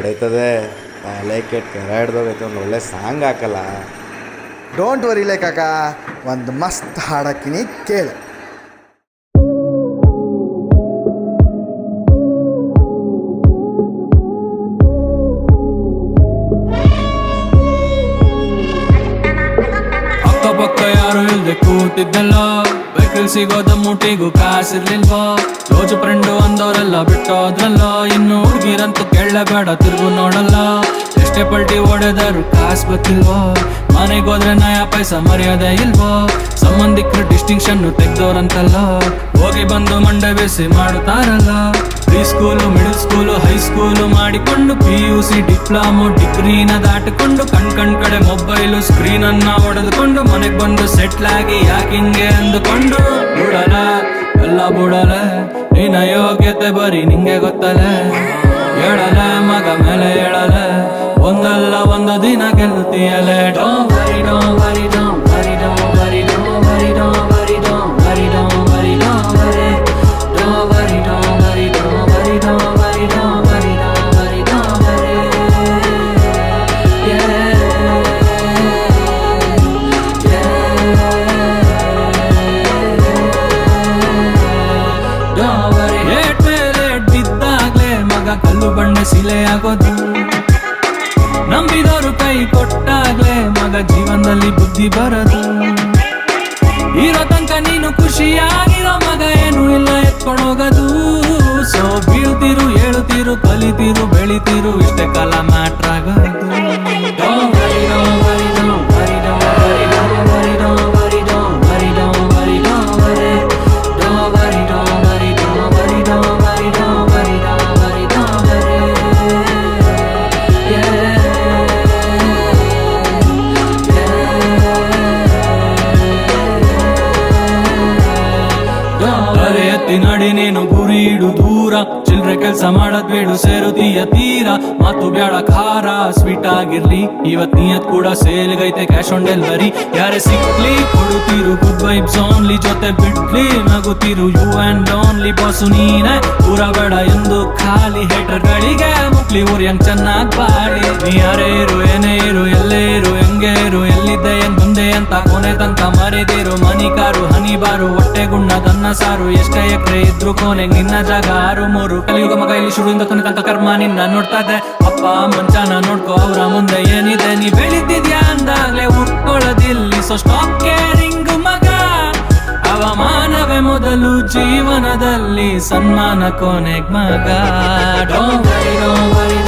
ಹೊಡಿತದೆ ತಲೆ ಕೆಟ್ಟ ಕೆರಾಡ್ದೋಗೈತೆ. ಒಂದು ಒಳ್ಳೆ ಸಾಂಗ್ ಹಾಕಲ್ಲ. ಡೋಂಟ್ ವರಿ ಲೇ ಕಾಕ, ಒಂದು ಮಸ್ತ್ ಹಾಡಕ್ಕಿನಿ ಕೇಳು. ಅಕ್ಕಪಕ್ಕ ಯಾರು ಇಲ್ದೆ ಕೂತಿದ್ದಲ್ಲ, ವೆಹಿಕಲ್ ಸಿಗೋದ ಮುಟ್ಟಿಗೂ ಕಾಸಿರ್ಲಿಲ್ವೋ, ರೋಜು ಫ್ರೆಂಡು ಅಂದವರೆಲ್ಲ ಬಿಟ್ಟೋದ್ರಲ್ಲ, ಇನ್ನು ಹುಡುಗಿರಂತೂ ಕೇಳಬೇಡ ತಿರುಗು ನೋಡಲ್ಲ, ಎಷ್ಟೇ ಪಲ್ಟಿ ಹೊಡೆದರು ಕಾಸು ಗೊತ್ತಿಲ್ವೋ, ಮನೆಗೋದ್ರೆ ನಯ ಪೈಸ ಮರ್ಯಾದೆ ಇಲ್ವೋ, ಸಂಬಂಧಿಕರು ಡಿಸ್ಟಿಂಕ್ಷನ್ ತೆಗ್ದವ್ರಂತಲ್ಲ, ಹೋಗಿ ಬಂದು ಮಂಡೆ ಬೇಸಿ ಮಾಡುತ್ತಾರಲ್ಲ, pre school middle school high school ಮಾಡಿಕೊಂಡು PUC ಡಿಪ್ಲೊಮೊ ಡಿಗ್ರಿನ ದಾಟಿಕೊಂಡು ಕಣ್ ಕಡೆ ಮೊಬೈಲು ಸ್ಕ್ರೀನ್ ಅನ್ನ ಹೊಡೆದುಕೊಂಡು ಮನೆಗ್ ಬಂದು ಸೆಟ್ಲ್ ಆಗಿ ಯಾಕಿಂಗೆ ಅಂದುಕೊಂಡು ಬಿಡಲ ಎಲ್ಲ ಬಿಡಲ, ನಿನ್ನ ಯೋಗ್ಯತೆ ಬರೀ ನಿಂಗೆ ಗೊತ್ತಲೆ, ಹೇಳಲ ಮಗ ಮೇಲೆ ಹೇಳಲ, ಒಂದಲ್ಲ ಒಂದು ದಿನ ಗೆಲ್ಲುತ್ತೀಯಲೆ. Don't worry don't worry don't worry don't worry don't worry don't worry don't worry don't worry don't worry don't worry don't worry don't worry don't worry don't worry don't worry don't worry. ಏಟ್ ಮೇಲೆ ಬಿದ್ದಾಗ್ಲೇ ಮಗ ಕಲ್ಲು ಬಂಡೆ ಸಿಲೆ ಆಗೋದು, ನಂಬಿದವರು ಕೈ ಕೊಟ್ಟಾಗ್ಲೇ ಮಗ ಜೀವನದಲ್ಲಿ ಬುದ್ಧಿ ಬರದು, ಇರೋ ತನಕ ನೀನು ಖುಷಿಯಾಗಿರೋ ಮಗ ಏನು ಇಲ್ಲ ಎತ್ಕೊಂಡೋಗದು, ಸೊ ಬೀಳ್ತಿರು ಏಳುತ್ತೀರು ಕಲಿತೀರು ಬೆಳಿತೀರು ಇಷ್ಟೇ ಕಾಲ ಮ್ಯಾಟ್ರ್ ಆಗೋದು. Don't worry, don't worry, don't worry, don't worry, don't worry, don't worry, don't worry, don't worry, don't worry, don't worry, don't worry, don't worry, don't worry, don't worry, don't worry, don't worry. ಅರೆ ಎತ್ತಿ ನಡಿ ನೀನು ಗುರಿ ಇಡು ದೂರ, ಚಿಲ್ರೆ ಕೆಲ್ಸ ಮಾಡದ್ ಬೇಡು ಸೇರುತ್ತೀಯ ತೀರ, ಮಾತು ಬ್ಯಾಡ ಖಾರ ಸ್ವೀಟ್ ಆಗಿರ್ಲಿ, ಇವತ್ ನಿಯತ್ ಕೂಡ ಸೇಲ್ಗೈತೆ ಕ್ಯಾಶ್ ಆನ್ ಡೆಲಿವರಿ, ಯಾರೇ ಸಿಕ್ಲಿ ಕೊಡುತ್ತೀರು ಗುಡ್ ವೈಬ್ಸ್ ಓನ್ಲಿ, ಜೊತೆ ಬಿಡ್ಲಿ ನಗುತ್ತೀರು ಯು ಅಂಡ್ ಓನ್ಲಿ, ಬಾಸು ನೀನೆ ಊರ ಬೇಡ ಎಂದು ಖಾಲಿ, ಹೇಟರ್ ಗಳಿಗೆ ಮುಕ್ಲಿ ಊರ್ಯಂಗ್ ಚೆನ್ನಾಗ್ ಬಾಳಿ, ನೀ ಯಾರೇ ಇರು ಏನೇ ಇರು ಎಲ್ಲೇ ಇರು ಹೆಂಗೆ ಇರು ಎಲ್ಲಿದ್ದೆ ಹೆಂಗ್ ಬಂದೆ ಅಂತ ಕೊನೆ ತನಕ ಮರೆದಿರು, ಮನಿ ಕಾರು ಹನಿ ಬಾರು ಹೊಟ್ಟೆ ಗುಣ್ಣ ತನ್ನ ಸಾರು, ಎಷ್ಟೇ ಎಕರೆ ಇದ್ರು ಕೊನೆಗ್ ನಿನ್ನ ಜಾಗ 6-3, ಕಲಿಯುಗ ಮಗ ಇಲ್ಲಿ ಶುರುವಿಂದ ಕೊನೆ ತನಕ ಕರ್ಮ ನಿನ್ನ ನೋಡ್ತಾ ಇದೆ, ಅಪ್ಪ ಮಂಚಾನ ನೋಡ್ಕೋ ಅವ್ರ ಮುಂದೆ ಏನಿದೆ, ನೀ ಬೆಳಿತಿದ್ಯಾ ಅಂದಾಗ್ಲೇ ಉಟ್ಕೊಳ್ಳೋದಿಲ್ಲಿ, ಸೊ ಸ್ಟಾಪ್ ಕೇರಿಂಗ್ ಮಗ, ಅವಮಾನವೇ ಮೊದಲು ಜೀವನದಲ್ಲಿ ಸನ್ಮಾನ ಕೊನೆಗ್ ಮಗ. Don't worry don't worry